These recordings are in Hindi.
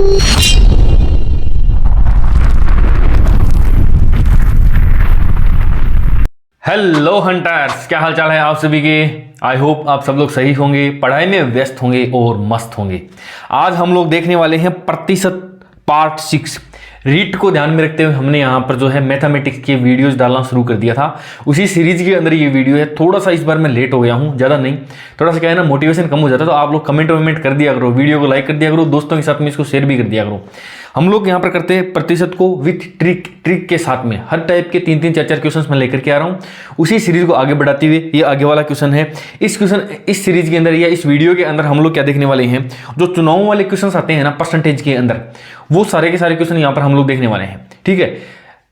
हेलो हंटर्स, क्या हाल चाल है आप सभी के। आई होप आप सब लोग सही होंगे, पढ़ाई में व्यस्त होंगे और मस्त होंगे। आज हम लोग देखने वाले हैं प्रतिशत पार्ट 6। रीट को ध्यान में रखते हुए हमने यहाँ पर जो है मैथमेटिक्स के वीडियोस डालना शुरू कर दिया था। उसी सीरीज के अंदर ये वीडियो है। थोड़ा सा इस बार मैं लेट हो गया हूँ, ज़्यादा नहीं, थोड़ा सा क्या है ना, मोटिवेशन कम हो जाता है। तो आप लोग कमेंट वमेंट कर दिया करो, वीडियो को लाइक कर दिया करो, दोस्तों के साथ में इसको शेयर भी कर दिया करो। हम लोग यहाँ पर करते हैं प्रतिशत को विथ ट्रिक के साथ में। हर टाइप के 3-3 4-4 क्वेश्चन मैं लेकर के आ रहा हूँ। उसी सीरीज को आगे बढ़ाते हुए ये आगे वाला क्वेश्चन है। इस सीरीज के अंदर या इस वीडियो के अंदर हम लोग क्या देखने वाले हैं, जो चुनाव वाले क्वेश्चन आते हैं ना परसेंटेज के अंदर, वो सारे के सारे क्वेश्चन यहाँ पर हम लोग देखने वाले हैं। ठीक है,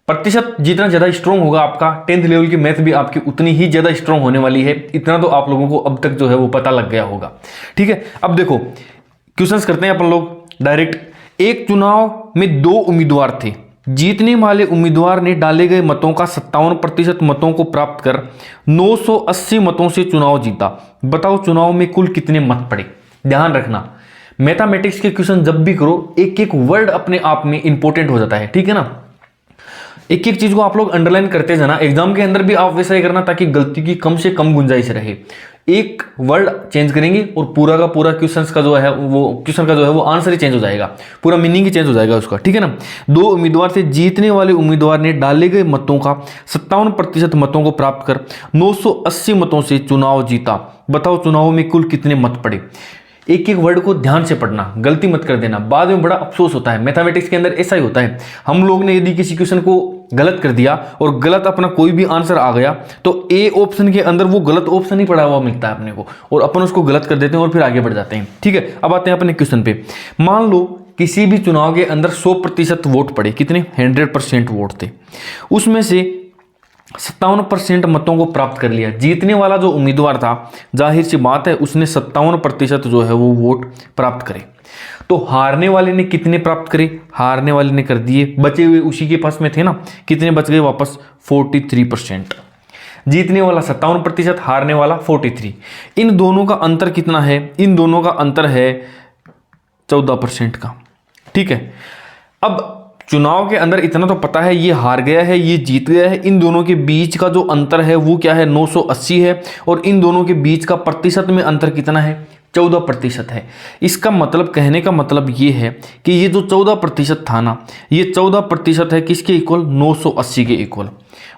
प्रतिशत जितना ज्यादा स्ट्रॉन्ग होगा आपका 10th लेवल की मैथ भी आपकी उतनी ही ज्यादा स्ट्रॉन्ग होने वाली है। इतना तो आप लोगों को अब तक जो है वो पता लग गया होगा। ठीक है, अब देखो क्वेश्चंस करते हैं अपन लोग डायरेक्ट। एक चुनाव में 2 उम्मीदवार थे। जीतने वाले उम्मीदवार ने डाले गए मतों का 57% मतों को प्राप्त कर 980 मतों से चुनाव जीता। बताओ चुनाव में कुल कितने मत पड़े। ध्यान रखना, मैथमेटिक्स के क्वेश्चन जब भी करो एक एक वर्ड अपने आप में इंपॉर्टेंट हो जाता है। ठीक है ना, एक एक चीज को आप लोग अंडरलाइन करते जाना। एग्जाम के अंदर भी आप वैसा ही करना ताकि गलती की कम से कम गुंजाइश रहे। एक वर्ड चेंज करेंगे और पूरा का पूरा क्वेश्चन का जो है वो आंसर ही चेंज हो जाएगा, पूरा मीनिंग ही चेंज हो जाएगा उसका। ठीक है ना, 2 उम्मीदवार थे। जीतने वाले उम्मीदवार ने डाले गए मतों का 57% मतों को प्राप्त कर 980 मतों से चुनाव जीता। बताओ चुनाव में कुल कितने मत पड़े। एक एक वर्ड को ध्यान से पढ़ना, गलती मत कर देना, बाद में बड़ा अफसोस होता है। मैथमेटिक्स के अंदर ऐसा ही होता है। हम लोग ने यदि किसी क्वेश्चन को गलत कर दिया और गलत अपना कोई भी आंसर आ गया तो ए ऑप्शन के अंदर वो गलत ऑप्शन ही पड़ा हुआ मिलता है अपने को, और अपन उसको गलत कर देते हैं और फिर आगे बढ़ जाते हैं। ठीक है, अब आते हैं अपने क्वेश्चन पे। मान लो किसी भी चुनाव के अंदर 100% वोट पड़े। कितने? 100% वोट थे। उसमें से 57% मतों को प्राप्त कर लिया। जीतने वाला जो उम्मीदवार था, जाहिर सी बात है उसने 57% जो है वो वोट प्राप्त करे। तो हारने वाले ने कितने प्राप्त करे? हारने वाले ने कर दिए, बचे हुए उसी के पास में थे ना, कितने बच गए वापस? 43%। जीतने वाला 57%, हारने वाला 43। इन दोनों का अंतर कितना है? इन दोनों का अंतर है 14% का। ठीक है, अब चुनाव के अंदर इतना तो पता है, ये हार गया है, ये जीत गया है। इन दोनों के बीच का जो अंतर है वो क्या है? 980 है। और इन दोनों के बीच का प्रतिशत में अंतर कितना है? 14% है। इसका मतलब, कहने का मतलब ये है कि ये जो 14% था ना, ये 14% है किसके इक्वल? 980 के इक्वल।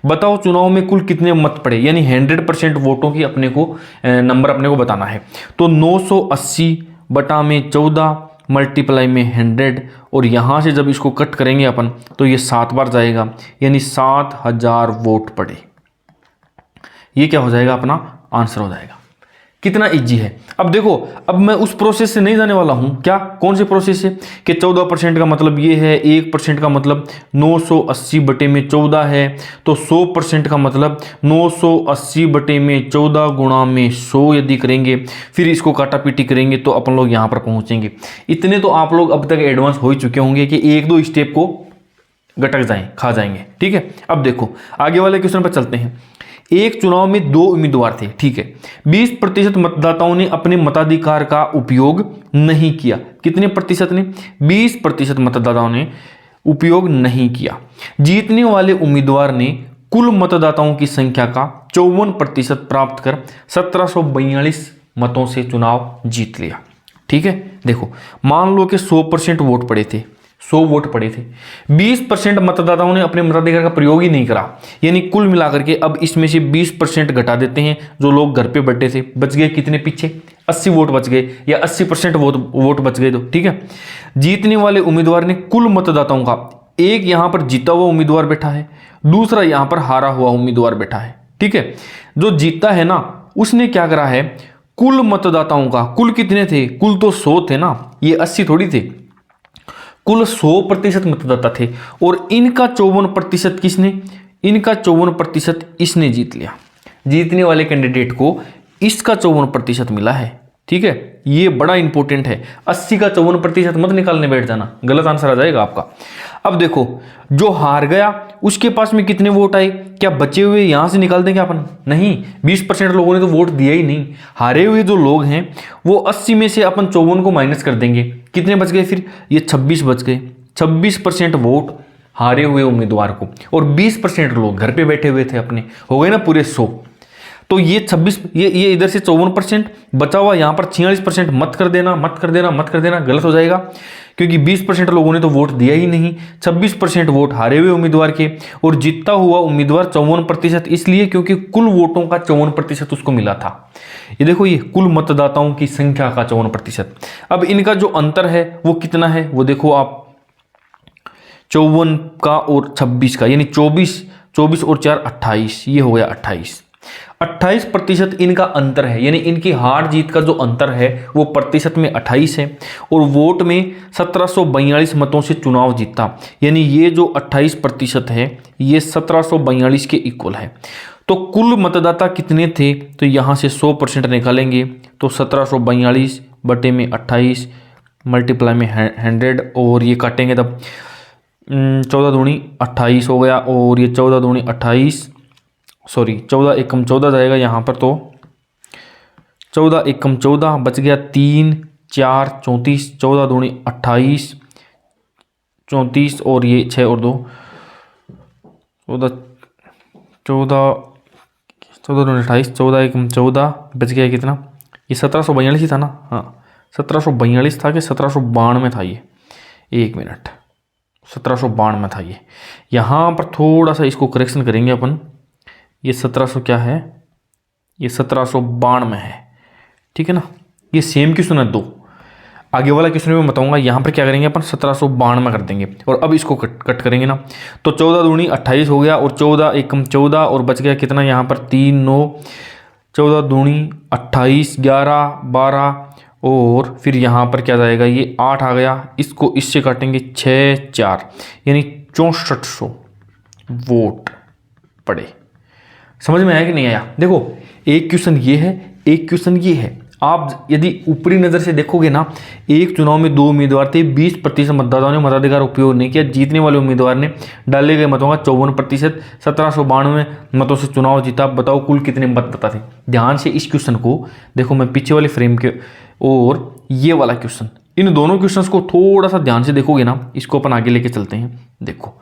बताओ चुनाव में कुल कितने मत पड़े, यानी 100% वोटों की अपने को नंबर अपने को बताना है। तो 980 बटा में 14 मल्टीप्लाई में 100, और यहाँ से जब इसको कट करेंगे अपन तो ये 7 बार जाएगा, यानी 7000 वोट पड़े। ये क्या हो जाएगा? अपना आंसर हो जाएगा। कितना इजी है। अब देखो, अब मैं उस प्रोसेस से नहीं जाने वाला हूं। क्या? कौन से प्रोसेस से? कि 14% का मतलब ये है, 1% का मतलब 980 बटे में 14 है, तो 100% का मतलब 980 बटे में 14 गुणा में 100 यदि करेंगे, फिर इसको काटा पीटी करेंगे तो अपन लोग यहां पर पहुंचेंगे। इतने तो आप लोग अब तक एडवांस हो ही चुके होंगे कि 1-2 स्टेप को गटक खा जाएंगे। ठीक है, अब देखो आगे वाले क्वेश्चन पर चलते हैं। एक चुनाव में 2 उम्मीदवार थे। ठीक है, 20% मतदाताओं ने अपने मताधिकार का उपयोग नहीं किया। कितने प्रतिशत ने? 20% मतदाताओं ने उपयोग नहीं किया। जीतने वाले उम्मीदवार ने कुल मतदाताओं की संख्या का 54% प्राप्त कर 1742 मतों से चुनाव जीत लिया। ठीक है, देखो मान लो कि 100% वोट पड़े थे, 100 वोट पड़े थे। 20% मतदाताओं ने अपने मताधिकार का प्रयोग ही नहीं करा, यानी कुल मिलाकर के अब इसमें से 20% घटा देते हैं। जो लोग घर पे बैठे थे, बच गए कितने पीछे? 80 वोट बच गए, या 80% वोट बच गए। तो ठीक है, जीतने वाले उम्मीदवार ने कुल मतदाताओं का, एक यहां पर जीता हुआ उम्मीदवार बैठा है, दूसरा यहां पर हारा हुआ उम्मीदवार बैठा है। ठीक है, जो जीता है ना उसने क्या करा है? कुल मतदाताओं का, कुल कितने थे? कुल तो 100 थे ना, ये 80 थोड़ी थे। कुल 100% मतदाता थे, और इनका 54% किसने? इनका 54% इसने जीत लिया। जीतने वाले कैंडिडेट को इसका 54% मिला है। ठीक है, ये बड़ा इंपॉर्टेंट है। 80 का 54% मत निकालने बैठ जाना, गलत आंसर आ जाएगा आपका। अब देखो, जो हार गया उसके पास में कितने वोट आए, क्या बचे हुए यहां से निकाल देंगे अपन? नहीं, 20% लोगों ने तो वोट दिया ही नहीं। हारे हुए जो लोग हैं वो 80 में से अपन 54 को माइनस कर देंगे, कितने बच गए फिर? ये 26 बच गए। 26% वोट हारे हुए उम्मीदवार को, और 20% लोग घर पे बैठे हुए थे अपने, हो गए ना पूरे 100। तो ये 26, ये इधर से 54% बचा हुआ, यहाँ पर 46% मत कर देना, मत कर देना, मत कर देना, गलत हो जाएगा, क्योंकि 20% लोगों ने तो वोट दिया ही नहीं। 26% वोट हारे हुए उम्मीदवार के, और जीतता हुआ उम्मीदवार 54%, इसलिए क्योंकि कुल वोटों का 54% उसको मिला था। ये देखो, ये कुल मतदाताओं की संख्या का 54%। अब इनका जो अंतर है वो कितना है, वो देखो आप, 54 का और 26 का, यानी 24 और 4 28, ये हो गया 28% इनका अंतर है, यानी इनकी हार जीत का जो अंतर है वो प्रतिशत में 28 है, और वोट में 1742 मतों से चुनाव जीता, यानी ये जो 28% है ये 1742 के इक्वल है। तो कुल मतदाता कितने थे, तो यहाँ से 100% निकालेंगे, तो 1742 बटे में 28 मल्टीप्लाई में 100, और ये काटेंगे तब 14 दूनी 28 हो गया, और ये 14 दूनी 28, सॉरी 14 एकम 14 जाएगा यहाँ पर, तो 14 एकम 14 बच गया 3 4 34, 14 दूनी 28 34, और ये 6 और 2 14 दूनी 28, 14 एकम 14 बच गया कितना, ये 1742 ही था ना? हाँ, 1742 था कि 1792 था? ये 1 मिनट, 1792 था ये। यहाँ पर थोड़ा सा इसको करेक्शन करेंगे अपन, ये 1700 क्या है, ये 1792 है, ठीक है ना? ये सेम क्वेश्चन है दो, आगे वाला क्वेश्चन में बताऊंगा। यहाँ पर क्या करेंगे अपन, 1792 कर देंगे, और अब इसको कट करेंगे ना, तो 14 दूनी 28 हो गया, और 14 एकम 14, और बच गया कितना यहाँ पर 3 9, 14 दूनी 28, 11 12, और फिर यहाँ पर क्या जाएगा, ये 8 आ गया, इसको इससे काटेंगे 6 4, यानी 6400 वोट पड़े। समझ में आया कि नहीं आया? देखो, एक क्वेश्चन ये है, एक क्वेश्चन ये है। आप यदि ऊपरी नज़र से देखोगे ना, एक चुनाव में 2 उम्मीदवार थे, 20% मतदाताओं ने मताधिकार उपयोग नहीं किया, जीतने वाले उम्मीदवार ने डाले गए मतों का 54%, 1792 मतों से चुनाव जीता। बताओ कुल कितने मत पता थे? ध्यान से इस क्वेश्चन को देखो, मैं पीछे वाले फ्रेम के, और ये वाला क्वेश्चन, इन दोनों क्वेश्चंस को थोड़ा सा ध्यान से देखोगे ना, इसको अपन आगे लेके चलते हैं। देखो,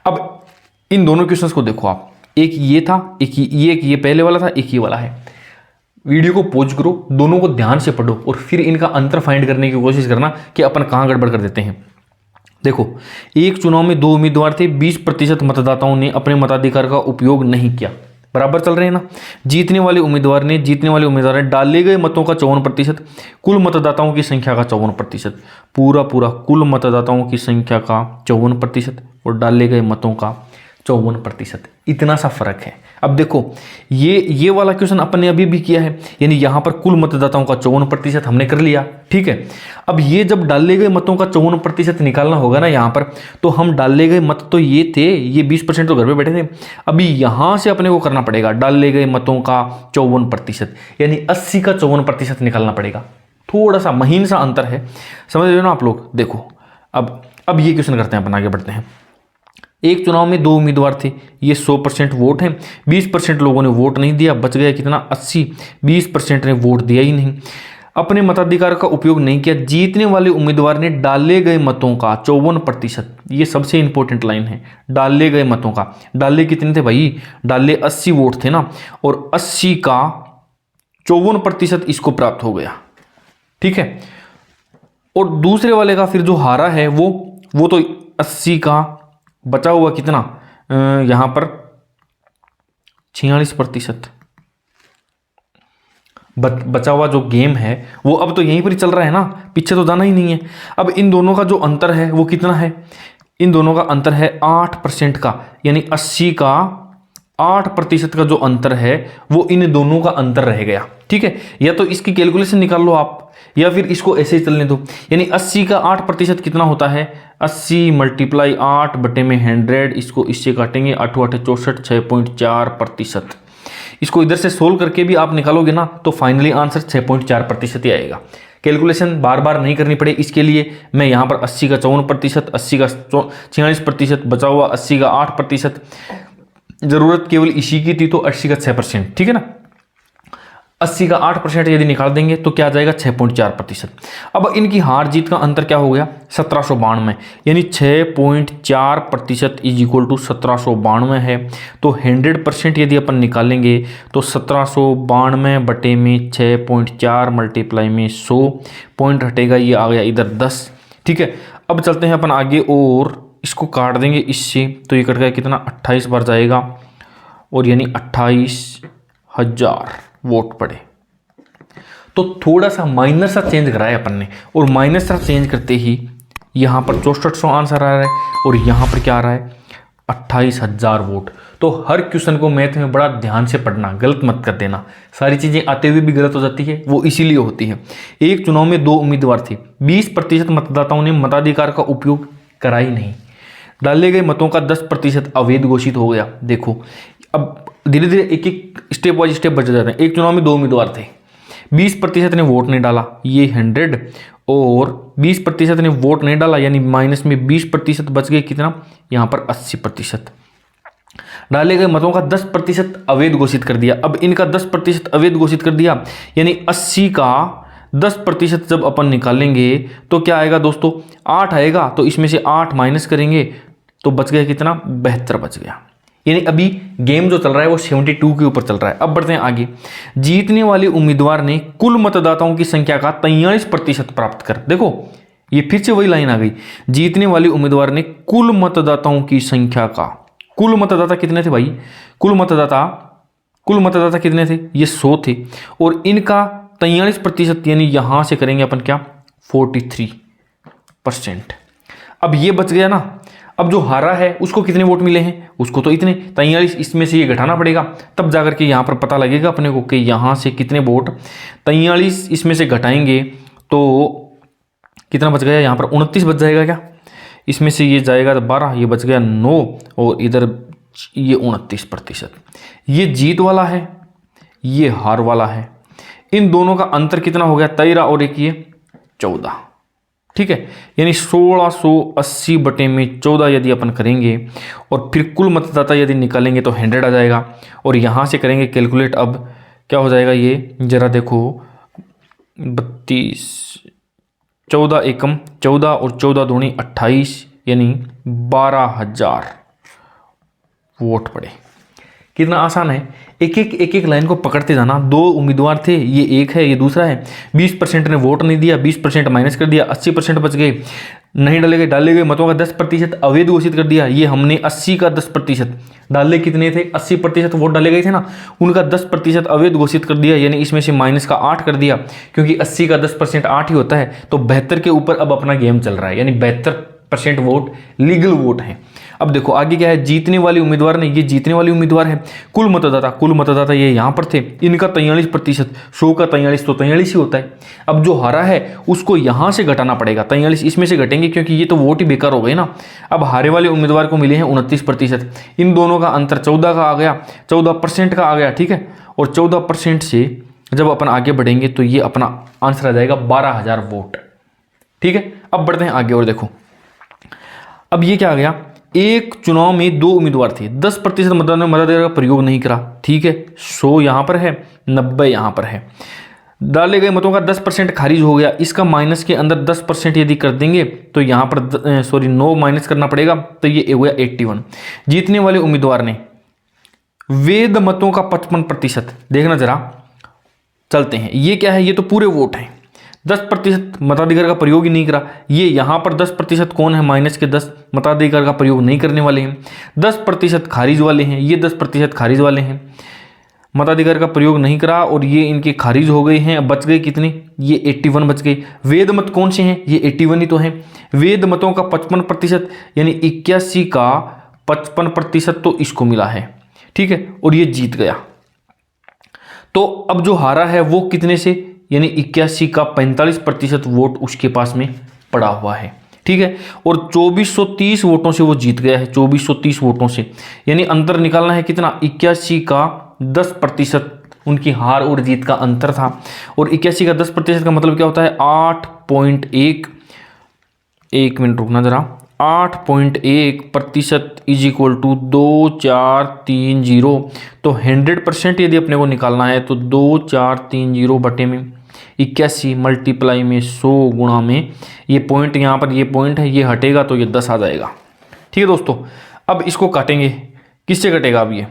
अब इन दोनों क्वेश्चंस को देखो आप, एक ये था, एक ये पहले वाला था, एक ये वाला है। वीडियो को पॉज करो, दोनों को ध्यान से पढ़ो, और फिर इनका अंतर फाइंड करने की कोशिश करना कि अपन कहाँ गड़बड़ कर देते हैं। देखो, एक चुनाव में 2 उम्मीदवार थे, 20% मतदाताओं ने अपने मताधिकार का उपयोग नहीं किया, बराबर चल रहे हैं ना? जीतने वाले उम्मीदवार ने डाले गए मतों का 54%, कुल मतदाताओं की संख्या का 54%, पूरा कुल मतदाताओं की संख्या का 54%, और डाले गए मतों का 54%, इतना सा फर्क है। अब देखो, ये वाला क्वेश्चन अपन ने अभी भी किया है, यानी यहाँ पर कुल मतदाताओं का 54% हमने कर लिया, ठीक है। अब ये जब डाले गए मतों का 54% निकालना होगा ना यहाँ पर, तो हम डाले गए मत तो ये थे, ये 20% तो घर पे बैठे थे। अभी यहाँ से अपने को करना पड़ेगा डाले गए मतों का 54%, यानी 80 का 54% निकालना पड़ेगा। थोड़ा सा महीन सा अंतर है, समझ रहे हो ना आप लोग? देखो, अब ये क्वेश्चन करते हैं, अपन आगे बढ़ते हैं। एक चुनाव में 2 उम्मीदवार थे, ये 100% वोट हैं, 20% लोगों ने वोट नहीं दिया, बच गया कितना 80, 20% ने वोट दिया ही नहीं, अपने मताधिकार का उपयोग नहीं किया। जीतने वाले उम्मीदवार ने डाले गए मतों का 54%, ये सबसे इंपॉर्टेंट लाइन है, डाले गए मतों का। डाले कितने थे भाई? डाले 80 वोट थे ना, और 80 का 54% इसको प्राप्त हो गया, ठीक है। और दूसरे वाले का फिर जो हारा है वो तो 80 का बचा हुआ कितना, यहां पर 46% बचा हुआ जो गेम है वो अब तो यहीं पर ही चल रहा है ना, पीछे तो जाना ही नहीं है। अब इन दोनों का जो अंतर है वो कितना है? इन दोनों का अंतर है 8% का, यानी 80 का 8% का जो अंतर है वो इन दोनों का अंतर रह गया, ठीक है। या तो इसकी कैलकुलेशन निकाल लो आप, या फिर इसको ऐसे ही चलने दो। यानी 80 का 8% कितना होता है? 80 × 8 बटे में 100, इसको इससे काटेंगे 8 8 64, 6.4%। इसको इधर से सोल्व करके भी आप निकालोगे ना तो फाइनली आंसर 6.4% ही आएगा। कैलकुलेशन बार बार नहीं करनी पड़े इसके लिए मैं यहाँ पर 80 का 54%, 80 का 46%, बचा हुआ 80 का 8%, जरूरत केवल इसी की थी तो 80 का 6%, ठीक है ना। 80 का 8% यदि निकाल देंगे तो क्या आ जाएगा 6.4%। अब इनकी हार जीत का अंतर क्या हो गया 1792, यानी 6.4% इज इक्वल टू 1792 है। तो 100% यदि अपन निकालेंगे तो 1792 बटे में 6.4 मल्टीप्लाई में 100 पॉइंट हटेगा, ये आ गया इधर 10, ठीक है। अब चलते हैं अपन आगे और इसको काट देंगे इससे, तो ये कट गया कितना 28 बार जाएगा और यानी 28,000 वोट पड़े। तो थोड़ा सा माइनर सा चेंज करा है अपन ने, और माइनर सा चेंज करते ही यहाँ पर 6400 आंसर आ रहा है और यहाँ पर क्या आ रहा है 28,000 वोट। तो हर क्वेश्चन को मैथ में बड़ा ध्यान से पढ़ना, गलत मत कर देना। सारी चीज़ें आते हुए भी गलत हो जाती है, वो इसीलिए होती है। एक चुनाव में 2 उम्मीदवार थे, 20% मतदाताओं ने मताधिकार का उपयोग करा ही नहीं। डाले गए मतों का 10% अवैध घोषित हो गया। देखो अब धीरे धीरे एक एक स्टेप वाइज स्टेप बच जाते हैं। एक चुनाव में 2 उम्मीदवार थे, 20% ने वोट नहीं डाला, ये 100, और 20% ने वोट नहीं डाला यानी माइनस में 20% बच गए, कितना यहाँ पर 80%। डाले गए मतों का 10% अवैध घोषित कर दिया। अब इनका 10% अवैध घोषित कर दिया यानी 80 का 10% जब अपन निकालेंगे तो क्या आएगा दोस्तों 8 आएगा। तो इसमें से 8 माइनस करेंगे तो बच गया कितना 72 बच गया। यानी अभी गेम जो चल रहा है वो 72 के ऊपर चल रहा है। अब बढ़ते हैं आगे। जीतने वाले उम्मीदवार ने कुल मतदाताओं की संख्या का 43% प्राप्त कर, देखो ये फिर से वही लाइन आ गई। जीतने वाले उम्मीदवार ने कुल मतदाताओं की संख्या का, कुल मतदाता कितने थे भाई, कुल मतदाता कितने थे, ये 100 थे, और इनका 43% यानी यहां से करेंगे अपन क्या 43%। अब ये बच गया ना। अब जो हारा है उसको कितने वोट मिले हैं, उसको तो इतने 43, इसमें से ये घटाना पड़ेगा, तब जाकर के यहाँ पर पता लगेगा अपने को कि यहाँ से कितने वोट 43 इसमें से घटाएंगे तो कितना बच गया, यहाँ पर 29 बच जाएगा क्या, इसमें से ये जाएगा 12, ये बच गया 9, और इधर ये 29%। ये जीत वाला है, ये हार वाला है। इन दोनों का अंतर कितना हो गया 13 और एक ये 14, ठीक है। यानी 1680 बटे में 14 यदि अपन करेंगे और फिर कुल मतदाता यदि निकालेंगे तो 100 आ जाएगा, और यहाँ से करेंगे कैलकुलेट। अब क्या हो जाएगा ये जरा देखो 32, 14 एकम 14 और 14 दूनी 28 यानी 12,000 वोट पड़े। कितना आसान है, एक एक लाइन को पकड़ते जाना। 2 उम्मीदवार थे, ये एक है ये दूसरा है, 20% ने वोट नहीं दिया, 20% माइनस कर दिया, 80% बच गए। नहीं डाले गए मतों का 10% अवैध घोषित कर दिया, ये हमने 80 का 10%, डाले कितने थे 80% वोट डाले गए थे ना, उनका 10% अवैध घोषित कर दिया, यानी इसमें से माइनस का 8 कर दिया, क्योंकि 80 का 10% 8 ही होता है। तो 72 के ऊपर अब अपना गेम चल रहा है, यानी 72% वोट लीगल वोट हैं। अब देखो आगे क्या है, जीतने वाले उम्मीदवार ने, ये जीतने वाले उम्मीदवार है। कुल मतदाता ये यहाँ पर थे, इनका 43%, 100 का 43 तो 43 ही होता है। अब जो हारा है उसको यहाँ से घटाना पड़ेगा, 43 इसमें से घटेंगे क्योंकि ये तो वोट ही बेकार हो गए ना। अब हारे वाले उम्मीदवार को मिले हैं 29%, इन दोनों का अंतर 14 का आ गया, 14% का आ गया, ठीक है। और 14% से जब अपन आगे बढ़ेंगे तो ये अपना आंसर आ जाएगा 12,000 वोट, ठीक है। अब बढ़ते हैं आगे और देखो अब ये क्या आ गया, एक चुनाव में 2 उम्मीदवार थे, 10% मताधिकार का प्रयोग नहीं करा, ठीक है। 100 यहाँ पर है, 90 यहाँ पर है। डाले गए मतों का 10% खारिज हो गया, इसका माइनस के अंदर 10% यदि कर देंगे तो यहाँ पर 9 माइनस करना पड़ेगा, तो ये हो गया 81। जीतने वाले उम्मीदवार ने वैध मतों का 55%, देखना जरा चलते हैं, ये क्या है, ये तो पूरे वोट हैं। 10% मताधिकार का प्रयोग ही नहीं करा, ये यहाँ पर 10% कौन है, माइनस के 10 मताधिकार का प्रयोग नहीं करने वाले हैं। 10% खारिज वाले हैं, ये 10% खारिज वाले हैं, मताधिकार का प्रयोग नहीं करा और ये इनके खारिज हो गए हैं। बच गए कितने, ये 81 बच गए। वैध मत कौन से हैं, ये 81 ही तो हैं। वैध मतों का 55% यानी 81 का 55% तो इसको मिला है, ठीक है, और ये जीत गया। तो अब जो हारा है वो कितने से, यानी 81 का 45% वोट उसके पास में पड़ा हुआ है, ठीक है। और 2430 वोटों से वो जीत गया है, 2430 वोटों से, यानी अंतर निकालना है कितना, 81 का 10% उनकी हार और जीत का अंतर था। और 81 का 10% का मतलब क्या होता है 8.1, एक मिनट रुकना जरा, 8.1% इज इक्वल टू 2430। तो 100% यदि अपने को निकालना है तो 2430 बटे में 81 मल्टीप्लाई में 100 गुणा में ये पॉइंट, यहाँ पर ये पॉइंट है, ये हटेगा तो ये 10 आ जाएगा। ठीक है दोस्तों, अब इसको काटेंगे, किससे कटेगा, अब ये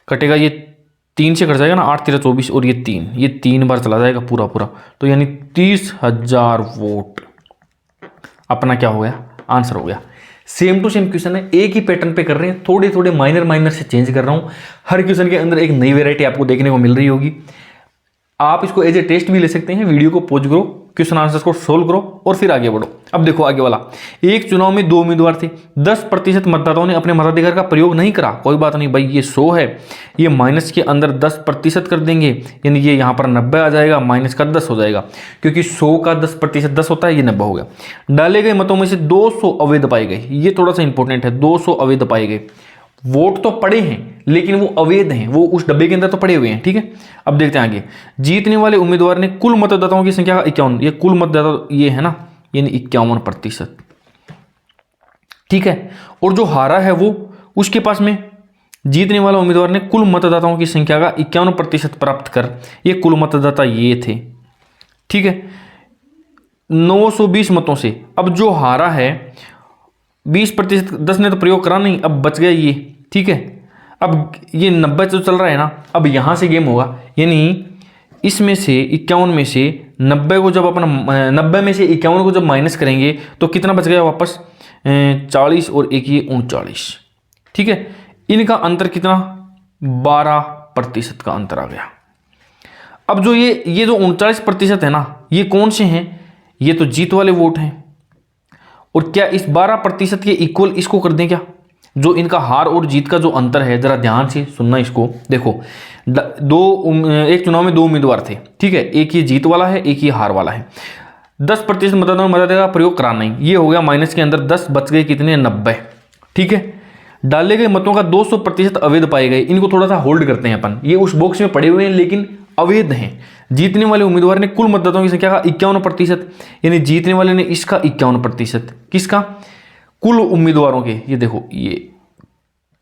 कटेगा, ये 3 से कट जाएगा ना, 8 13 24 और ये 3 बार चला जाएगा पूरा पूरा, तो यानी 30,000 वोट अपना क्या हो गया, आंसर हो गया। सेम टू सेम क्वेश्चन है, एक ही पैटर्न पे कर रहे हैं, थोड़े थोड़े माइनर से चेंज कर रहा हूं। हर क्वेश्चन के अंदर एक नई वैरायटी आपको देखने को मिल रही होगी। आप इसको एज ए टेस्ट भी ले सकते हैं, वीडियो को पॉज करो, क्वेश्चन आंसर्स को सोल्व करो और फिर आगे बढ़ो। अब देखो आगे वाला, एक चुनाव में 2 उम्मीदवार थे, 10% मतदाताओं ने अपने मताधिकार का प्रयोग नहीं करा। कोई बात नहीं भाई, ये 100 है, ये माइनस के अंदर 10% कर देंगे, यानी ये यहाँ पर 90 आ जाएगा, माइनस का 10 हो जाएगा, क्योंकि 100 का 10% 10 होता है, ये 90 हो गया। डाले गए मतों में से 200 अवैध पाए गए, ये थोड़ा सा इंपॉर्टेंट है, 200 अवैध पाए गए। वोट तो पड़े हैं लेकिन वो अवैध हैं, वो उस डब्बे के अंदर तो पड़े हुए हैं। ठीक है, अब देखते हैं आगे। जीतने वाले उम्मीदवार ने कुल मतदाताओं की संख्या का 51, ये कुल मतदाता ये है ना, यानी 51%। ठीक है, और जो हारा है वो उसके पास में, जीतने वाला उम्मीदवार ने कुल मतदाताओं की संख्या का 51% प्राप्त कर, ये कुल मतदाता ये थे। ठीक है, 920 मतों से, अब जो हारा है 20%, 10 ने तो प्रयोग करा नहीं, अब बच गया ये। ठीक है, अब ये 90 जो चल रहा है ना, अब यहाँ से गेम होगा, यानी इसमें से 51 में से 90 को जब अपना 90 में से 51 को जब माइनस करेंगे तो कितना बच गया वापस, 40 और एक ये 39। ठीक है, इनका अंतर कितना, 12% का अंतर आ गया। अब जो ये जो 39% है ना, ये कौन से हैं, ये तो जीत वाले वोट हैं। और क्या इस 12% के इक्वल इसको कर दें क्या, जो इनका हार और जीत का जो अंतर है, जरा ध्यान से सुनना इसको। देखो एक चुनाव में 2 उम्मीदवार थे। ठीक है, एक ये जीत वाला है, एक ये हार वाला है। 10% मतदाताओं ने मताधिकार का प्रयोग करा नहीं, ये हो गया माइनस के अंदर 10, बच गए कितने, 90। ठीक है, डाले गए मतों का 200% अवैध पाए गए, इनको थोड़ा सा होल्ड करते हैं अपन, ये उस बॉक्स में पड़े हुए हैं लेकिन अवैध हैं। जीतने वाले उम्मीदवार ने कुल मतदाताओं की संख्या का 51%, यानी जीतने वाले ने इसका 51%, किसका, कुल उम्मीदवारों के, ये देखो ये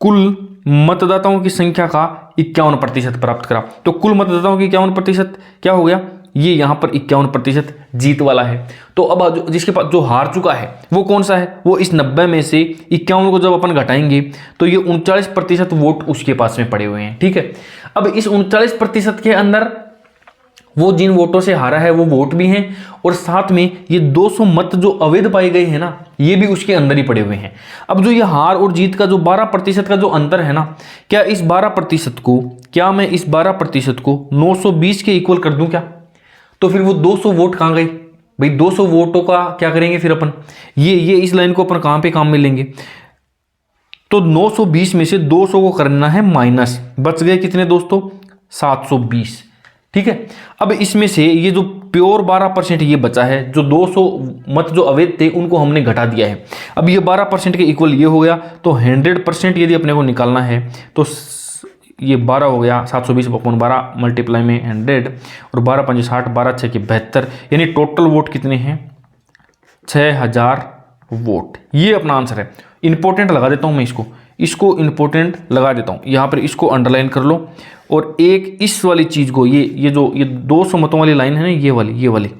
कुल मतदाताओं की संख्या का 51% प्राप्त करा, तो कुल मतदाताओं की 51% क्या हो गया, ये यहां पर 51% जीत वाला है। तो अब जिसके पास जो हार चुका है वो कौन सा है, वो इस 90 में से 51 को जब अपन घटाएंगे तो ये 39% वोट उसके पास में पड़े हुए हैं। ठीक है, अब इस 39% के अंदर वो जिन वोटों से हारा है वो वोट भी हैं, और साथ में ये 200 मत जो अवैध पाए गए हैं ना, ये भी उसके अंदर ही पड़े हुए हैं। अब जो ये हार और जीत का जो 12% का जो अंतर है ना, क्या इस 12% को, क्या मैं इस 12% को 920 के इक्वल कर दूं क्या, तो फिर वो 200 वोट कहाँ गए भाई, 200 वोटों का क्या करेंगे फिर अपन, ये इस लाइन को अपन कहाँ पे काम में लेंगे, तो 920 में से 200 को करना है माइनस, बच गए कितने दोस्तों, 720। ठीक है, अब इसमें से ये जो प्योर 12% ये बचा है, जो 200 मत जो अवैध थे उनको हमने घटा दिया है, अब ये 12% के इक्वल ये हो गया, तो 100% यदि अपने को निकालना है तो ये 12 हो गया, 720/12 मल्टीप्लाई में 100, और 12 5 60, 12 6 72, यानी टोटल वोट कितने हैं, 6000 वोट। ये अपना आंसर है। इंपॉर्टेंट लगा देता हूं मैं इसको इंपॉर्टेंट लगा देता हूं, यहां पर इसको अंडरलाइन कर लो, और एक इस वाली चीज को, ये 200 मतों वाली लाइन है ना, ये वाली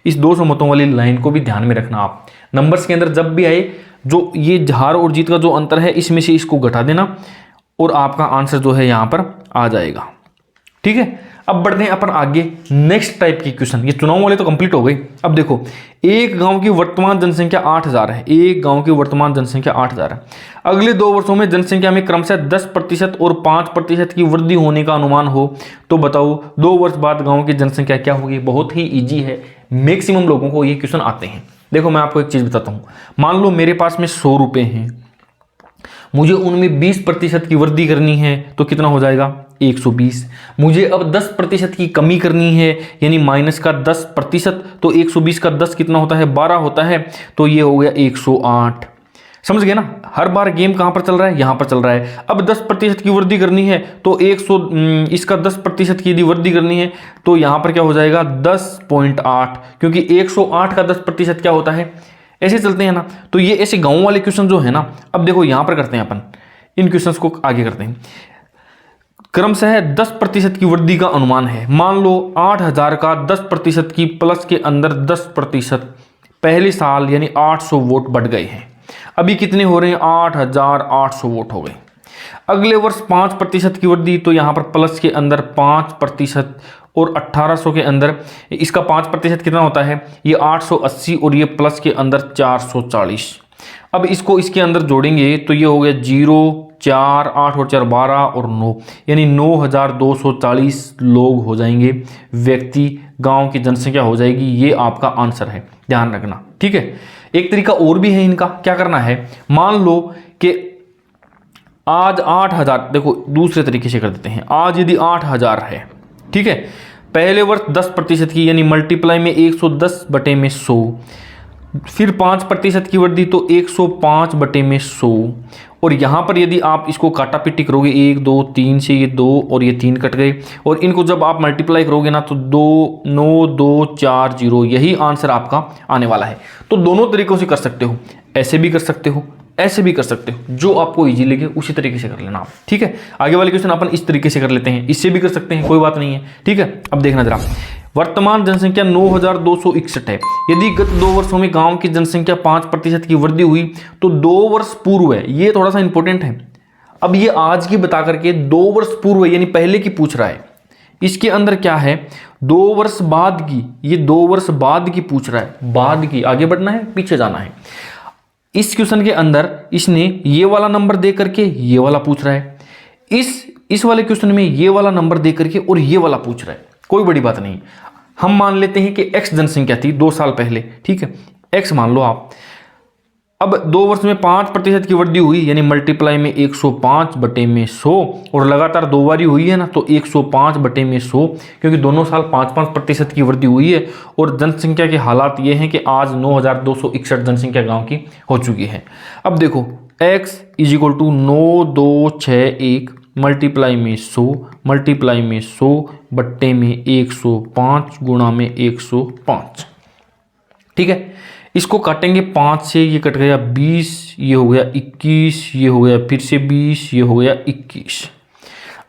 इस 200 मतों वाली लाइन को भी ध्यान में रखना। आप नंबर्स के अंदर जब भी आए, जो ये हार और जीत का जो अंतर है इसमें से इसको घटा देना, और आपका आंसर जो है यहां पर आ जाएगा। ठीक है, अब बढ़ते हैं अपन आगे नेक्स्ट टाइप की क्वेश्चन। ये चुनाव वाले तो कंप्लीट हो गई। अब देखो, एक गांव की वर्तमान जनसंख्या 8000 है, एक गांव की वर्तमान जनसंख्या 8000 है। अगले 2 वर्षों में जनसंख्या में क्रमशः 10% और 5% की वृद्धि होने का अनुमान हो, तो बताओ 2 वर्ष बाद गांव की जनसंख्या क्या होगी। बहुत ही ईजी है, मैक्सिमम लोगों को ये क्वेश्चन आते हैं। देखो मैं आपको एक चीज बताता हूं, मान लो मेरे पास में 100 रुपए हैं, मुझे उनमें 20% की वृद्धि करनी है, तो कितना हो जाएगा, 120। मुझे अब 10% की कमी करनी है, यानी माइनस का 10%, तो 120 का 10 कितना होता है, 12 होता है, तो ये हो गया 108। समझ गए ना, हर बार गेम कहां पर चल रहा है, यहां पर चल रहा है। अब 10% की वृद्धि करनी है तो 100 इसका 10% की यदि वृद्धि करनी है तो यहां पर क्या हो जाएगा 10.8, क्योंकि 108 का 10% क्या होता है, ऐसे चलते हैं ना। तो ये ऐसे गांव वाले क्वेश्चन जो है ना, अब देखो यहां पर करते हैं अपन, इन क्वेश्चंस को आगे करते हैं। क्रमशः 10% की वृद्धि का अनुमान है। मान लो 8000 का 10% की प्लस के अंदर 10% पहले साल यानी 800 वोट बढ़ गए हैं। अभी कितने हो रहे हैं, 8800 वोट हो गए। अगले वर्ष 5% की वृद्धि, तो यहां पर प्लस के अंदर 5% और 1800 के अंदर इसका 5% कितना होता है, ये 880 और ये प्लस के अंदर 440। अब इसको इसके अंदर जोड़ेंगे तो ये हो गया 0 4 8 और 4 12 और 9, यानी 9240 लोग हो जाएंगे, व्यक्ति, गांव की जनसंख्या हो जाएगी। ये आपका आंसर है, ध्यान रखना, ठीक है। एक तरीका और भी है इनका, क्या करना है, मान लो कि आज 8000, देखो दूसरे तरीके से कर देते हैं। आज यदि 8000 है, ठीक है, पहले वर्ष 10% की यानी मल्टीप्लाई में 110/100, फिर 5% की वृद्धि तो 105/100, और यहां पर यदि आप इसको काटा पिट्टी करोगे 1 2 3 से ये 2 और ये 3 कट गए, और इनको जब आप मल्टीप्लाई करोगे ना तो 29240, यही आंसर आपका आने वाला है। तो दोनों तरीकों से कर सकते हो, ऐसे भी कर सकते हो, ऐसे भी कर सकते हो, जो आपको इजी लगे उसी तरीके से कर लेना आप, ठीक है। आगे वाले क्वेश्चन अपन इस तरीके से कर लेते हैं, इससे भी कर सकते हैं, कोई बात नहीं है, ठीक है। अब देखना जरा, वर्तमान जनसंख्या 9261 है। यदि गत 2 वर्षों में गांव की जनसंख्या 5% की वृद्धि हुई तो 2 वर्ष पूर्व है, ये थोड़ा सा इंपॉर्टेंट है। अब ये आज की बता करके 2 वर्ष पूर्व यानी पहले की पूछ रहा है, इसके अंदर क्या है 2 वर्ष बाद की, ये 2 वर्ष बाद की पूछ रहा है, बाद की, आगे बढ़ना है पीछे जाना है। इस क्वेश्चन के अंदर इसने ये वाला नंबर दे करके ये वाला पूछ रहा है, इस वाले क्वेश्चन में ये वाला नंबर दे करके और ये वाला पूछ रहा है, कोई बड़ी बात नहीं। हम मान लेते हैं कि x जनसंख्या थी 2 साल पहले, ठीक है, x मान लो आप। अब 2 वर्ष में 5% की वृद्धि हुई यानी मल्टीप्लाई में 105/100, और लगातार 2 बारी हुई है ना तो 105/100, क्योंकि दोनों साल 5-5% की वृद्धि हुई है। और जनसंख्या के हालात ये हैं कि आज 9261 जनसंख्या गांव की हो चुकी है। अब देखो x = 9261 मल्टीप्लाई में 100 मल्टीप्लाई में 100 बट्टे में 105 गुणा में 105, ठीक है। इसको काटेंगे 5 से, ये कट गया 20, ये हो गया 21, ये हो गया फिर से 20, ये हो गया 21।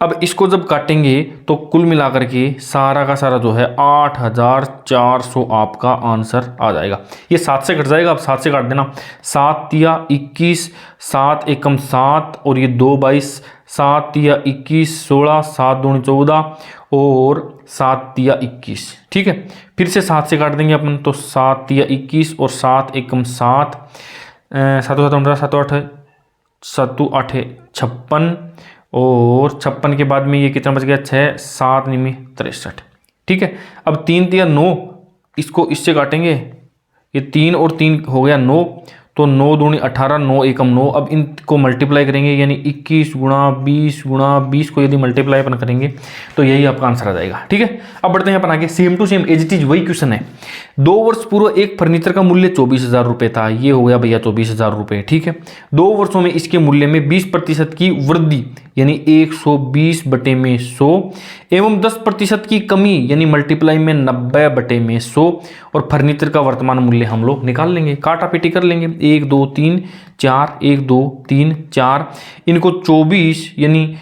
अब इसको जब काटेंगे तो कुल मिलाकर के सारा का सारा जो है 8400 आपका आंसर आ जाएगा। ये 7 से कट जाएगा, अब 7 से काट देना, 7 तिया 21, 7 एकम 7 और ये 2 22, 7 तिया 21 16, 7 दूनी 14 और 7 तिया 21, ठीक है। फिर से 7 से काट देंगे अपन, तो 7 तिया 21 और 7 एकम 7, 7 7 8 7 8 56, और 56 के बाद में ये कितना बच गया 6, 7 निमी 63, ठीक है। अब 3 तिया 9, इसको इससे काटेंगे, ये 3 और 3 हो गया 9, तो 9 दूनी 18, 9 एकम 9। अब इनको मल्टीप्लाई करेंगे यानी 21 गुणा 20 को यदि मल्टीप्लाई अपन करेंगे तो यही आपका आंसर आ जाएगा, ठीक है। अब बढ़ते हैं अपन आगे, same to same as it is वही क्वेश्चन है। 2 वर्ष पूर्व एक फर्नीचर का मूल्य 24,000 रुपये था, ये हो गया भैया 24,000 रुपये, ठीक है। 2 वर्षों में इसके मूल्य में 20% की वृद्धि यानी 120/100 एवं 10% की कमी यानी मल्टीप्लाई में 90/100, और फर्नीचर का वर्तमान मूल्य हम लोग निकाल लेंगे, काटा पीटी कर लेंगे, 1 2 3 4, 1 2 3 4, इनको 24 यानी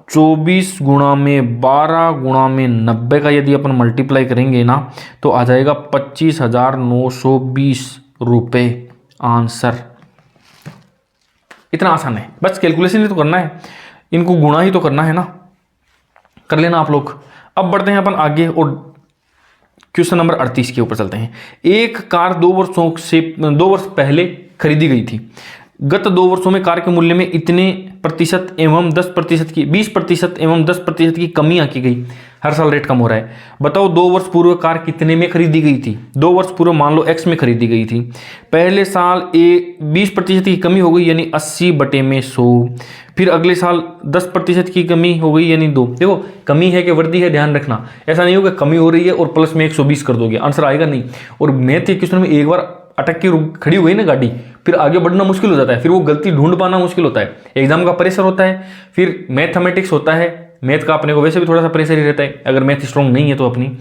24 गुणा में 12 गुणा में 90 का यदि अपन मल्टीप्लाई करेंगे ना तो आ जाएगा 25,920 रुपये आंसर। इतना आसान है, बस कैलकुलेशन ही तो करना है, इनको गुणा ही तो करना है ना, कर लेना आप लोग। अब बढ़ते हैं अपन आगे और क्वेश्चन नंबर 38 के ऊपर चलते हैं। एक कार 2 वर्ष पहले खरीदी गई थी। गत 2 वर्षों में कार के मूल्य में इतने प्रतिशत एवं 20% एवं 10% की कमी आंकी गई। हर साल रेट कम हो रहा है। बताओ 2 वर्ष पूर्व कार कितने में खरीदी गई थी? 2 वर्ष पूर्व मान लो x में खरीदी गई थी। पहले साल 20% की कमी हो गई यानी 80/100। फिर अगले साल 10% की कमी हो गई यानी 2। देखो कमी है कि वृद्धि है, ध्यान रखना। ऐसा नहीं होगा कमी हो रही है और प्लस में 120 कर दोगे, आंसर आएगा नहीं। और मैथ के क्वेश्चन में एक बार अटक के खड़ी हो गई ना गाड़ी, फिर आगे बढ़ना मुश्किल हो जाता है, फिर वो गलती ढूंढ पाना मुश्किल होता है। एग्जाम का प्रेशर होता है, फिर मैथमेटिक्स होता है, मैथ का अपने को वैसे भी थोड़ा सा प्रेशर ही रहता है अगर मैथ स्ट्रॉन्ग नहीं है तो अपनी,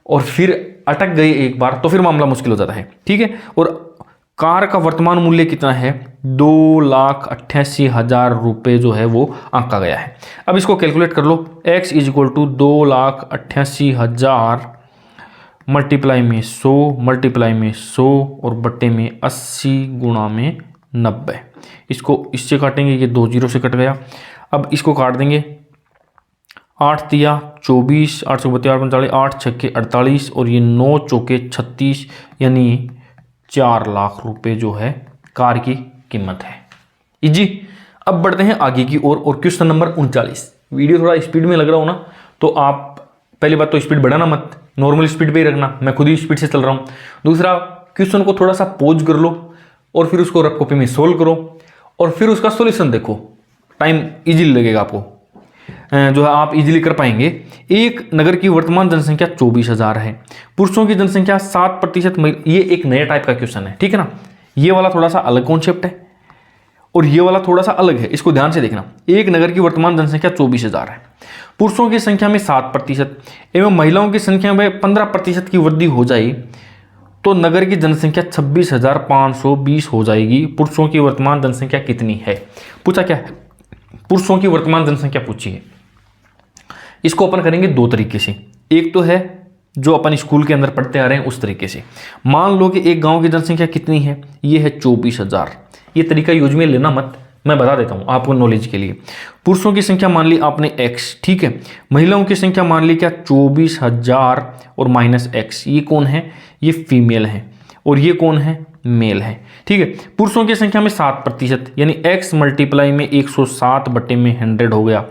और फिर अटक गए एक बार तो फिर मामला मुश्किल हो जाता है। ठीक है, और कार का वर्तमान मूल्य कितना है, 2,88,000 रुपये जो है वो आंका गया है। अब इसको कैलकुलेट कर लो, x is equal to 2,88,000 multiply में 100 मल्टीप्लाई में 100 और बट्टे में 80 गुणा में 90। इसको इससे काटेंगे, ये 2 जीरो से कट गया। अब इसको काट देंगे, 8 तिया 24, 8 सौ 32 45, 8 छक्के 48 और ये 9 चौके 36, यानी 4 लाख रुपए जो है कार की कीमत है। इजी। अब बढ़ते हैं आगे की ओर और क्वेश्चन नंबर 39। वीडियो थोड़ा स्पीड में लग रहा हो ना तो आप पहली बात तो स्पीड बढ़ाना मत, नॉर्मल स्पीड पे ही रखना, मैं खुद ही स्पीड से चल रहा हूँ। दूसरा, क्वेश्चन को थोड़ा सा पॉज कर लो और फिर उसको रफ कॉपी में सोल्व करो और फिर उसका सॉल्यूशन देखो, टाइम इजीली लगेगा आपको, जो है आप इजीली कर पाएंगे। एक नगर की वर्तमान जनसंख्या 24,000 है, पुरुषों की जनसंख्या 7%। ये एक नया टाइप का क्वेश्चन है, ठीक है ना। ये वाला थोड़ा सा अलग कॉन्सेप्ट है और ये वाला थोड़ा सा अलग है, इसको ध्यान से देखना। एक नगर की वर्तमान जनसंख्या 24,000 है, पुरुषों की संख्या में 7% एवं महिलाओं की संख्या में 15% की वृद्धि हो जाए तो नगर की जनसंख्या 26,520 हो जाएगी। पुरुषों की वर्तमान जनसंख्या कितनी है, पूछा क्या है, पुरुषों की वर्तमान जनसंख्या पूछी है। इसको अपन करेंगे दो तरीके से, एक तो है जो अपन स्कूल के अंदर पढ़ते आ रहे हैं उस तरीके से। मान लो कि एक गांव की जनसंख्या कितनी है, ये है 24,000। ये तरीका यूज में लेना मत, मैं बता देता हूं आपको नॉलेज के लिए। पुरुषों की संख्या मान ली आपने x, ठीक है। महिलाओं की संख्या मान ली क्या 24,000 और माइनस x, ये कौन है, ये फीमेल है और ये कौन है, मेल है, ठीक है। पुरुषों की संख्या में 7% यानी x मल्टीप्लाई में 107 बटे में 100 हो गया,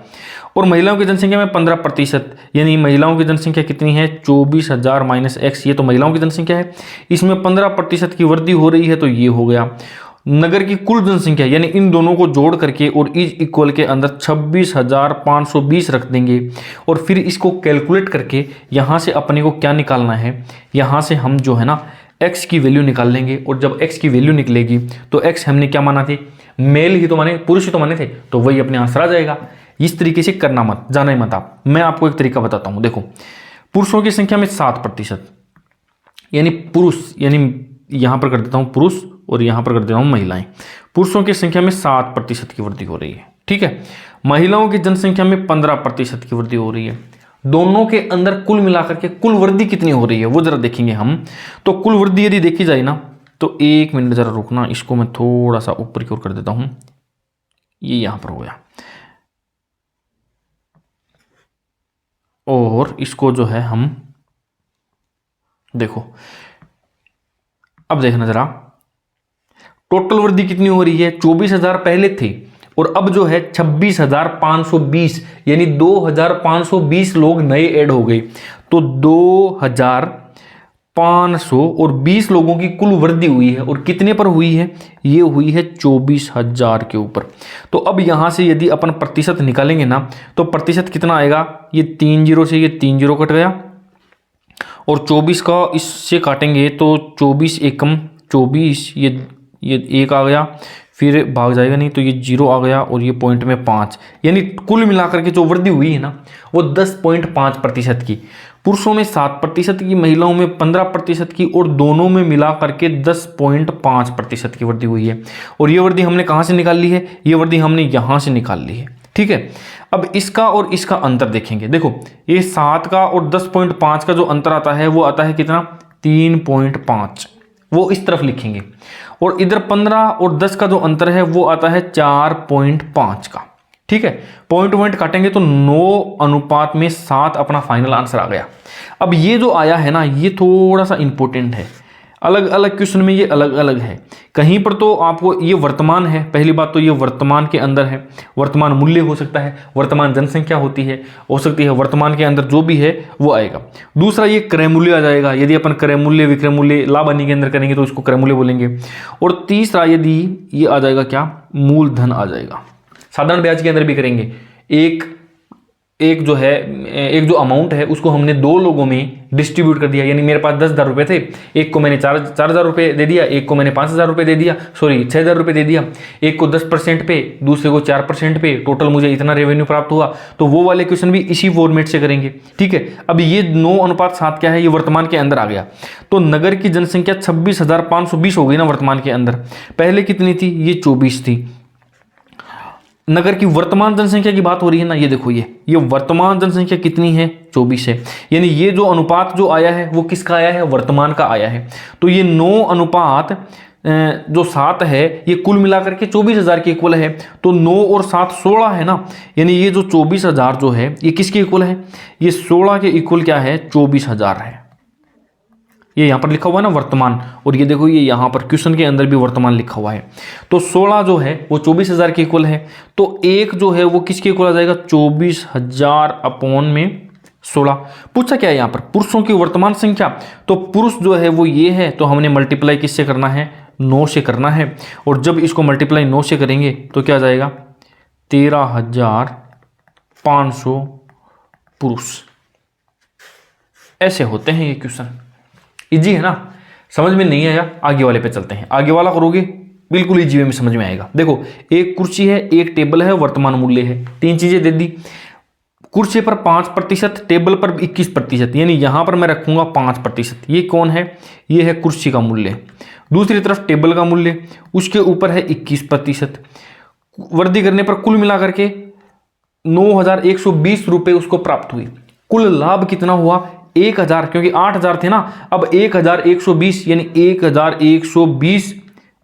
और महिलाओं की जनसंख्या में 15% यानी महिलाओं की जनसंख्या कितनी है 24,000 माइनस x, ये तो महिलाओं की जनसंख्या है, इसमें 15% की वृद्धि हो रही है तो ये हो गया। नगर की कुल जनसंख्या यानी इन दोनों को जोड़ करके और इज इक्वल के अंदर 26,520 रख देंगे और फिर इसको कैलकुलेट करके यहाँ से अपने को क्या निकालना है, यहाँ से हम जो है ना x की वैल्यू निकाल लेंगे, और जब x की वैल्यू निकलेगी तो x हमने क्या माना थे, मेल ही तो माने, पुरुष ही तो माने थे, तो वही अपने आंसर आ जाएगा। इस तरीके से करना मत, जाना ही मत आप। मैं आपको एक तरीका बताता हूँ, देखो पुरुषों की संख्या में 7% यानी पुरुष, यानी यहाँ पर कर देता हूँ पुरुष और यहाँ पर कर देता हूँ महिलाएं। पुरुषों की संख्या में 7% की वृद्धि हो रही है, ठीक है। महिलाओं की जनसंख्या में 15% की वृद्धि हो रही है। दोनों के अंदर कुल मिलाकर के कुल वृद्धि कितनी हो रही है वो जरा देखेंगे हम। तो कुल वृद्धि यदि देखी जाए ना तो 1 मिनट जरा रुकना, इसको मैं थोड़ा सा ऊपर की ओर कर देता हूँ, ये यहाँ पर हो गया, और इसको जो है हम देखो, अब देखना जरा टोटल वृद्धि कितनी हो रही है, 24,000 पहले थे और अब जो है 26,520 यानी 2,520 लोग नए ऐड हो गए, तो 2,520 लोगों की कुल वृद्धि हुई है। और कितने पर हुई है, ये हुई है 24,000 के ऊपर। तो अब यहां से यदि अपन प्रतिशत निकालेंगे ना तो प्रतिशत कितना आएगा, ये 3 जीरो से ये 3 जीरो कट गया और 24 का इससे काटेंगे तो 24 एकम 24, ये 1 आ गया, फिर भाग जाएगा नहीं तो ये 0 आ गया और ये पॉइंट में 5, यानी कुल मिलाकर के जो वृद्धि हुई है ना वो 10.5% की। पुरुषों में 7% की, महिलाओं में 15% की और दोनों में मिला करके 10.5% की वृद्धि हुई है। और ये वृद्धि हमने कहाँ से निकाल ली है, ये वृद्धि हमने यहाँ से निकाल ली है, ठीक है। अब इसका और इसका अंतर देखेंगे, देखो ये 7 का और 10.5 का जो अंतर आता है वो आता है कितना, 3.5, वो इस तरफ लिखेंगे। और इधर 15 और 10 का जो अंतर है वो आता है 4.5 का, ठीक है। पॉइंट काटेंगे तो 9:7 अपना फाइनल आंसर आ गया। अब ये जो आया है ना ये थोड़ा सा इंपॉर्टेंट है, अलग अलग क्वेश्चन में ये अलग अलग है। कहीं पर तो आपको ये वर्तमान है, पहली बात तो ये वर्तमान के अंदर है, वर्तमान मूल्य हो सकता है, वर्तमान जनसंख्या होती है, हो सकती है वर्तमान के अंदर जो भी है वो आएगा। दूसरा ये क्रय मूल्य आ जाएगा, यदि अपन क्रय मूल्य विक्रय मूल्य लाभानी के अंदर करेंगे तो इसको क्रय मूल्य बोलेंगे। और तीसरा यदि ये आ जाएगा क्या, मूलधन आ जाएगा। साधारण ब्याज के अंदर भी करेंगे, एक एक जो अमाउंट है उसको हमने 2 लोगों में डिस्ट्रीब्यूट कर दिया। यानी मेरे पास 10,000 रुपये थे, एक को मैंने 4,000 रुपये दे दिया, एक को मैंने 5,000 रुपये दे दिया, 6,000 रुपये दे दिया, एक को 10% पे, दूसरे को 4% पे, टोटल मुझे इतना रेवेन्यू प्राप्त हुआ। तो वो वाले क्वेश्चन भी इसी फॉर्मेट से करेंगे। ठीक है, अब ये 9:7 क्या है, ये वर्तमान के अंदर आ गया। तो नगर की जनसंख्या 26,520 हो गई ना वर्तमान के अंदर। पहले कितनी थी, ये 24 थी। नगर की वर्तमान जनसंख्या की बात हो रही है ना, ये देखो ये वर्तमान जनसंख्या कितनी है, 24 है। यानी ये जो अनुपात जो आया है वो किसका आया है, वर्तमान का आया है। तो ये 9:7 है, ये कुल मिलाकर के 24,000 के इक्वल है। तो 9 और 7 16 है ना, यानी ये जो 24,000 जो है ये किसके इक्वल है, ये 16 के इक्वल क्या है, 24,000 है। ये यहाँ पर लिखा हुआ है ना वर्तमान, और ये देखो ये यहाँ पर क्वेश्चन के अंदर भी वर्तमान लिखा हुआ है। तो 16 जो है वो 24,000 के इक्वल है। तो एक जो है वो किसके इक्वल आ जाएगा, 24,000 अपॉन में 16। पूछा क्या है यहाँ पर, पुरुषों की वर्तमान संख्या। तो पुरुष जो है वो ये है, तो हमने मल्टीप्लाई किससे करना है, 9 से करना है। और जब इसको मल्टीप्लाई 9 से करेंगे तो क्या आ जाएगा, 13,500 पुरुष। ऐसे होते हैं ये क्वेश्चन। इजी है ना, समझ में नहीं आया, आगे वाले पे चलते हैं। आगे वाला करोगे बिल्कुल इजी वे में समझ में आएगा। देखो एक कुर्सी है, एक टेबल है, वर्तमान मूल्य है, 3 चीजें दे दी। कुर्सी पर 5%, टेबल पर 21%, यानी यहां पर मैं रखूंगा 5%। ये कौन है, ये है कुर्सी का मूल्य। दूसरी तरफ टेबल का मूल्य, उसके ऊपर है 21%। वृद्धि करने पर कुल मिलाकर के 9,120 रुपए उसको प्राप्त हुई। कुल लाभ कितना हुआ, 1,000, क्योंकि 8,000 थे ना, अब 1,120 यानी 1,120,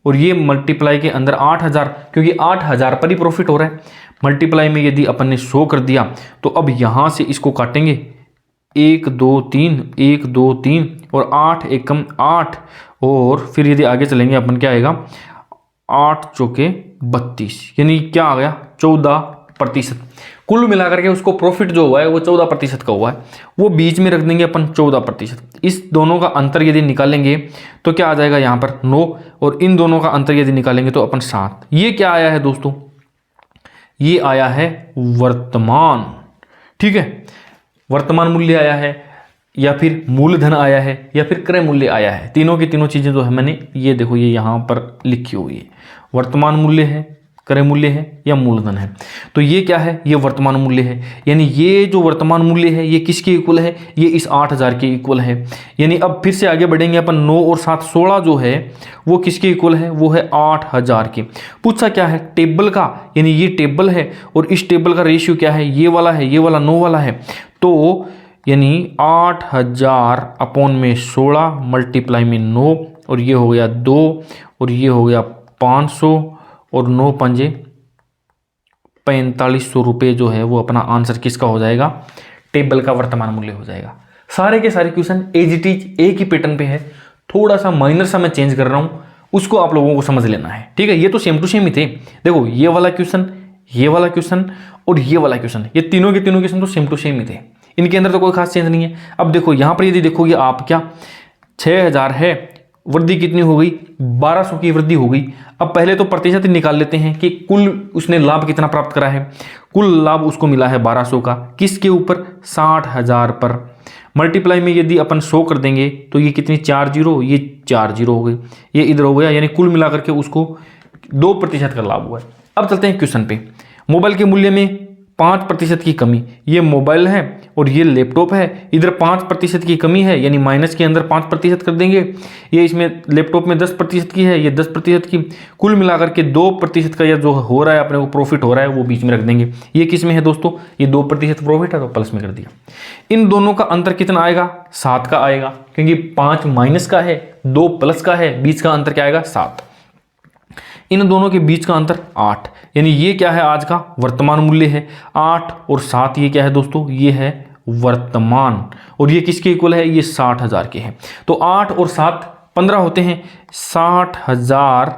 और ये मल्टीप्लाई के अंदर 8,000, क्योंकि 8,000 पर ही प्रॉफिट हो रहा है। मल्टीप्लाई में यदि अपन ने 100 कर दिया तो अब यहां से इसको काटेंगे, 1 2 3 1 2 3 और 8 एकम 8, और फिर यदि आगे चलेंगे अपन क्या आएगा, 8 चौके 32, यानी क्या आ गया, 14%। कुल मिलाकर के उसको प्रॉफिट जो हुआ है वो 14% का हुआ है। वो बीच में रख देंगे अपन 14%। इस दोनों का अंतर यदि निकालेंगे तो क्या आ जाएगा यहाँ पर 9, और इन दोनों का अंतर यदि निकालेंगे तो अपन 7। ये क्या आया है दोस्तों, ये आया है वर्तमान। ठीक है, वर्तमान मूल्य आया है, या फिर मूलधन आया है, या फिर क्रय मूल्य आया है। तीनों की तीनों चीजें जो है मैंने ये देखो ये यहाँ पर लिखी हुई है, वर्तमान मूल्य है, क्रय मूल्य है, या मूलधन है। तो ये क्या है, ये वर्तमान मूल्य है। यानी ये जो वर्तमान मूल्य है ये किसके इक्वल है, ये इस 8,000 के इक्वल है। यानी अब फिर से आगे बढ़ेंगे अपन, 9 और 7 16 जो है वो किसके इक्वल है, वो है 8,000 के। पूछा क्या है, टेबल का, यानी ये टेबल है और इस टेबल का रेशियो क्या है, ये वाला है, ये वाला 9 वाला है। तो यानी 8,000 अपॉन में 16 मल्टीप्लाई में 9, और ये हो गया 2, और ये हो गया 500, और 9 पंजे 4500 रुपये जो है वो अपना आंसर किसका हो जाएगा, टेबल का वर्तमान मूल्य हो जाएगा। सारे के सारे क्वेश्चन एज इट इज एक ही पैटर्न पे है, थोड़ा सा माइनर सा मैं चेंज कर रहा हूं, उसको आप लोगों को समझ लेना है। ठीक है, ये तो सेम टू सेम ही थे। देखो ये वाला क्वेश्चन, ये वाला क्वेश्चन और ये वाला क्वेश्चन, ये तीनों के तीनों क्वेश्चन तो सेम टू सेम ही थे, इनके अंदर तो कोई खास चेंज नहीं है। अब देखो यहां पर यदि देखोगे आप, क्या 6,000 है, वृद्धि कितनी हो गई, 1200 की वृद्धि हो गई। अब पहले तो प्रतिशत निकाल लेते हैं कि कुल उसने लाभ कितना प्राप्त करा है। कुल लाभ उसको मिला है 1200 का, किसके ऊपर, 60,000 पर। मल्टीप्लाई में यदि अपन 100 कर देंगे तो ये कितनी, 4 जीरो, ये 4 जीरो हो गई, ये इधर हो गया, यानी कुल मिलाकर के उसको 2% का लाभ हुआ है। अब चलते हैं क्वेश्चन पे। मोबाइल के मूल्य में 5% की कमी, ये मोबाइल है और ये लैपटॉप है, इधर 5% की कमी है, यानी माइनस के अंदर 5% कर देंगे। ये इसमें लैपटॉप में 10% की है, ये 10% की, कुल मिलाकर के 2% का, या जो हो रहा है अपने को प्रॉफिट हो रहा है वो बीच में रख देंगे। ये किस में है दोस्तों, ये 2% प्रॉफिट है तो प्लस में कर दिया। इन दोनों का अंतर कितना आएगा, 7 का आएगा, क्योंकि 5 माइनस का है, 2 प्लस का है, बीच का अंतर क्या आएगा, 7। इन दोनों के बीच का अंतर 8, यानी ये क्या है, आज का वर्तमान मूल्य है। 8 और 7 ये क्या है दोस्तों, ये है वर्तमान, और ये किसके इक्वल है, ये 60,000 के हैं। तो 8 और 7 15 होते हैं, 60,000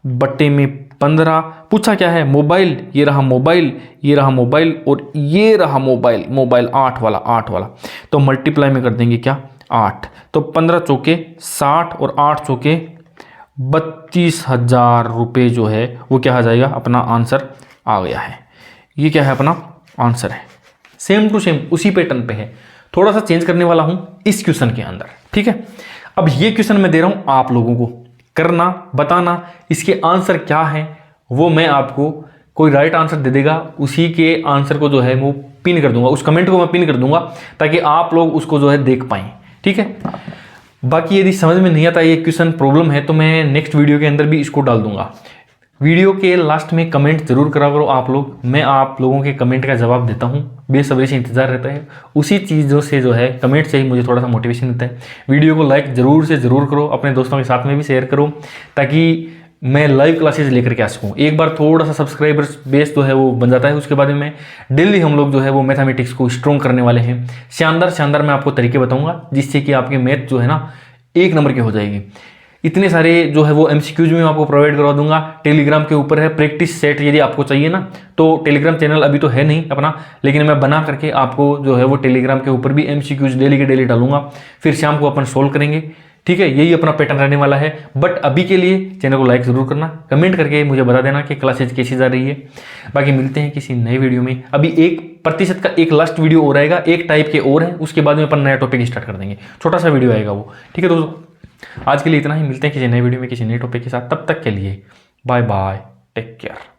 बटे में 15। पूछा क्या है, मोबाइल, ये रहा मोबाइल, ये रहा मोबाइल, और ये रहा मोबाइल, मोबाइल 8 वाला, 8 वाला। तो मल्टीप्लाई में कर देंगे क्या, 8, तो 15 चौके 60 और 8 चौके 32,000 रुपये जो है वो क्या आ जाएगा, अपना आंसर आ गया है। ये क्या है, अपना आंसर है। सेम टू सेम उसी पैटर्न पे है, थोड़ा सा चेंज करने वाला हूं इस क्वेश्चन के अंदर, ठीक है। अब ये क्वेश्चन मैं दे रहा हूं आप लोगों को, करना, बताना इसके आंसर क्या है, वो मैं आपको, कोई राइट आंसर दे देगा उसी के आंसर को जो है वो पिन कर दूंगा, उस कमेंट को मैं पिन कर दूंगा ताकि आप लोग उसको जो है देख पाएं, ठीक है। बाकी यदि समझ में नहीं आता ये क्वेश्चन प्रॉब्लम है तो मैं नेक्स्ट वीडियो के अंदर भी इसको डाल दूंगा। वीडियो के लास्ट में कमेंट जरूर करा करो आप लोग, मैं आप लोगों के कमेंट का जवाब देता हूँ, बेसब्री से इंतजार रहता है, उसी चीज़ों से जो है कमेंट से ही मुझे थोड़ा सा मोटिवेशन मिलता है। वीडियो को लाइक जरूर से ज़रूर करो, अपने दोस्तों के साथ में भी शेयर करो ताकि मैं लाइव क्लासेस लेकर के आ सकूँ। एक बार थोड़ा सा सब्सक्राइबर्स बेस जो है वो बन जाता है, उसके बाद में डेली हम लोग जो है वो मैथमेटिक्स को स्ट्रॉन्ग करने वाले हैं। शानदार शानदार मैं आपको तरीके बताऊंगा जिससे कि आपके मैथ जो है ना 1 नंबर की हो जाएगी। इतने सारे जो है वो MCQs में आपको प्रोवाइड करवा दूंगा, टेलीग्राम के ऊपर है प्रैक्टिस सेट, यदि आपको चाहिए ना तो टेलीग्राम चैनल अभी तो है नहीं अपना, लेकिन मैं बना करके आपको जो है वो टेलीग्राम के ऊपर भी MCQs डेली के डेली डालूंगा, फिर शाम को अपन सोल्व करेंगे, ठीक है। यही अपना पैटर्न रहने वाला है। बट अभी के लिए चैनल को लाइक जरूर करना, कमेंट करके मुझे बता देना कि क्लासेज कैसी जा रही है। बाकी मिलते हैं किसी नए वीडियो में। अभी 1% का एक लास्ट वीडियो और आएगा, एक टाइप के और है, उसके बाद में अपन नया टॉपिक स्टार्ट कर देंगे, छोटा सा वीडियो आएगा वो, ठीक है दोस्तों। आज के लिए इतना ही, मिलते हैं किसी नए वीडियो में किसी नए टॉपिक के साथ, तब तक के लिए बाय बाय, टेक केयर।